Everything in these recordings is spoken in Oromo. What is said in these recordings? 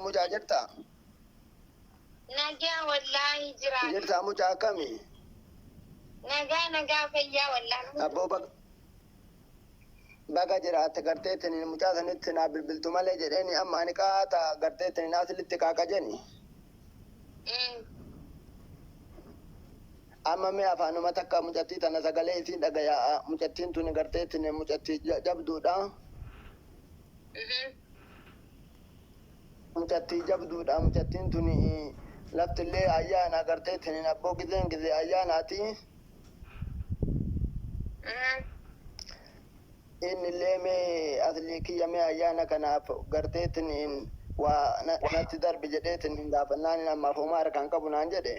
مجاجرتا نجا والله جرا جرتا مجاكمي نجا فيا والله أبو بقى جرات قرتيتني مجازا نتنا بالبلتو مالي جريني أما أنا كاتا قرتيتني ناس اللي تكاكا جني أما مي أفانو متكا مجتي تنا سقالي سين دقيا مجتين توني قرتيتني مجتي جبدو دا مجتي جبدو دا مجتين توني لفت اللي أيانا قرتيتني نبو كذين كذي أياناتي إن اللي مي أثليكي يمي أيانا كنا قرتيتني ونتدر بجديتني دابناني لما فمار كان كبنا جدي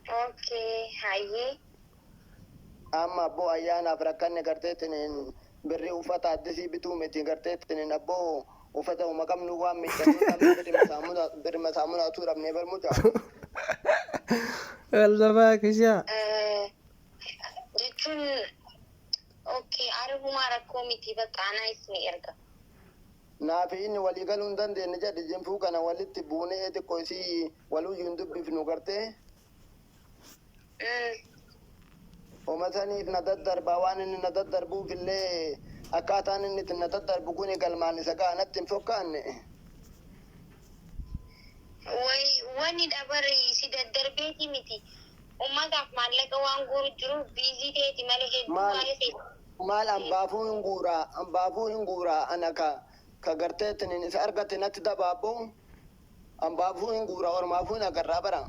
اوكي هاي أما أبو أيانا فركني قرتيتني بري وفتا دسي بتومتي قرتيتني أبو وفتا ومقام نوام بري مسامونا تورا بني برمجا والله باكشا جتون اوكي عربو ما ركوميتي بقى انا اسمي ارقى نافي إني ولي قالون دان دي نجد جنفو كان ولي تبوني إيدي كويسي ولو يندب بفنو قرتي ومثلا نددر باوان إني نددر بو في اللي أكاتان إني تنددر بكوني قلماني سكا نتن فوكاني واني دبري سيد الدربيتي متي وما قاف مالك وانقور جروب بيزي تيتي مالك مال أمبافو هنقورا أنا كغرتيتني نسا أرغتي نتدبابو أمبافو هنقورا ورمافو نقرابرا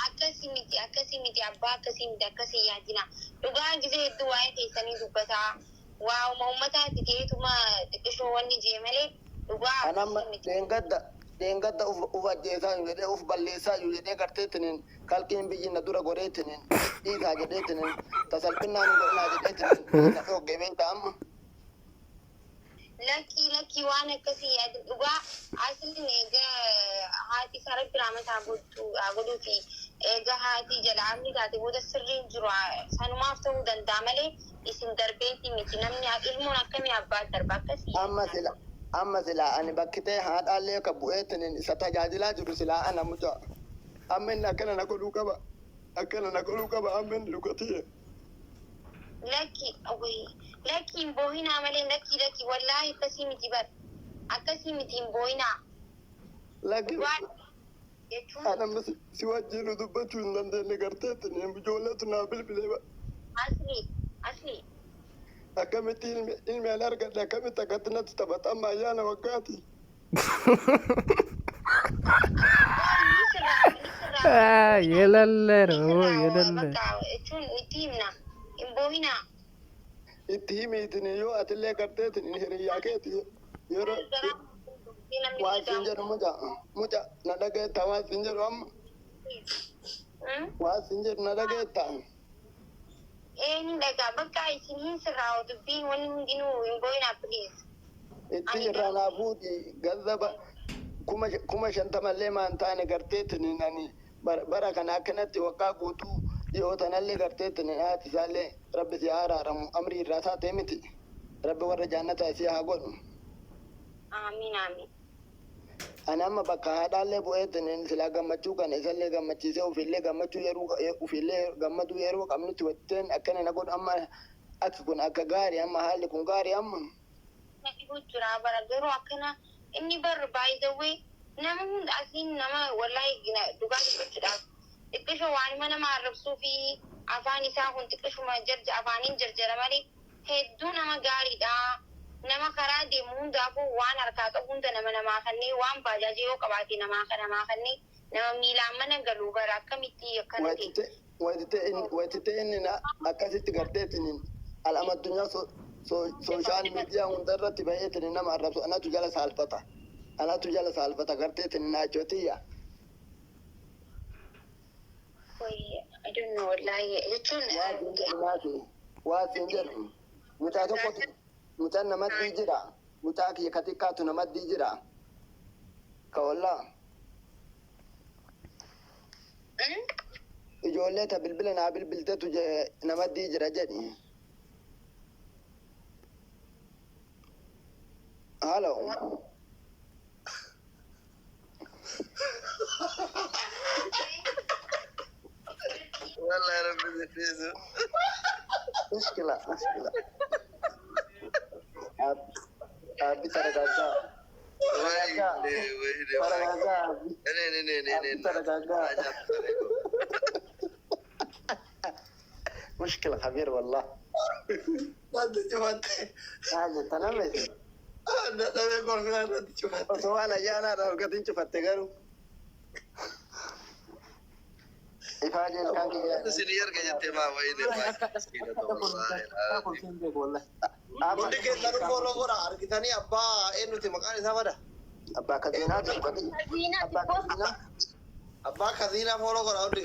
akkasi miti abbaa akkasi yaadina dhugaa gisee hedduu waa'ee keessanii dubbataa waa uummataatti ta'eetuma xiqqishoo wanni jee malee dhugaa akkasi miti. Deengadda uf ajjeesaa yoo jedhee uf balleessaa yoo jedhee garteetiniin kalqiin biyyi na dura goreetiniin dhiisaa jedheetiniin tasalphinnaan hin godhinaa jedheetiniin na dhoggee beektaa amma. Lakki waan akkasii yaadu dhugaa asliin egaa haati isaa rabbi raamataa godhuu fi egaa haati jal'aamni taate booda sirriin jiru sanumaaf ta'uu danda'a malee isin darbeetii miti namni ilmoon akkamii abbaa darba akkasii. Amma silaa ani bakkitee haadhaallee ka bu'eetiniin isa tajaajilaa jiru silaa ana mucaa amma inni akkana na godhuu qaba amma inni dhugatee. Lakki boohinaa malee lakki wallaahi akkasii miti bar akkasii miti boohinaa. Lakki anamma si wajjin dubbachuu hin dandeenye garteettiniin ijoolleetu naa bilbilee ba. Asli. Akkamitti ilmi an argadhe akkamitti akkatti natti taphata amma ayyaana waggaati. Yelalleero yelalle. Jechuun itti himna hin boohinaa. Itti himiitin yoo atillee garteetin hiriyyaa keeti yeroo waan siin jedhu muca na dhageetta waan siin jedhu amma waan siin jedhu na dhageetta. Ni dhagaa bakka isin hin sirraa'u dubbiin wanni hundinuu hin boohinaa please. Itti irraa naa fuudhi gazzaba kuma shantamallee maan taane garteetin nani bara kana akkanatti waggaa guutuu dhiyoo tanallee garteetin haati isaallee rabbi si haa araaramu amrii irraa taatee miti rabbi warra jaannataa isii haa godhu. Amiin. Ani amma bakka haadhaallee bu'eetin silaa gammachuu kana isallee gammachiisee ufillee gammaduu yeroo qabnutti watteen akkana na godhu amma akki kun akka gaarii amma haalli kun gaarii amma. Natti jira bara garuu akkana inni barru baay'ee nama hunda asiin nama wallaahi dhugaa dubbachuudhaaf xiqqishoo waanuma nama arrabsuu fi afaan isaa kun xiqqishuma afaaniin jarjara malee hedduu nama gaariidha. Nama karaa deemu hundaafuu waan harkaa qabu hunda namaa kanneen waan baajaajii yoo qabaate namaa kanneen nama miilaan mana galuu bara akkamitti akkana ta'e. Wayititee inni akkasitti garteetiin alama addunyaa sooshaal miidiyaa hundarratti baay'eetiin nama arrabsu anatu jala saalfata garteetiin naachotiyya. I don't know wallaahi jechuun. Waa siin jedhu mucaa tokkotu mucaan namatti jira mucaa kiyya katikkaatu namatti jira ka wallaa ijoollee ta bilbila naa bilbiltetu namatti jira jedhi. Halo. مشكلة أبي ترجع مشكلة خبير والله هذا شوفت هذا تنمس هذا يقول هذا شوفت سوانا جانا لو قد شفت تقالوا إفاجة كان كذا سينيور كجت ما وين والله أبا Mundi ke taru follow kora arkitani abba enu te makani samada أبا كذينا تشوفت أبا كذينا abba kadina follow kora undi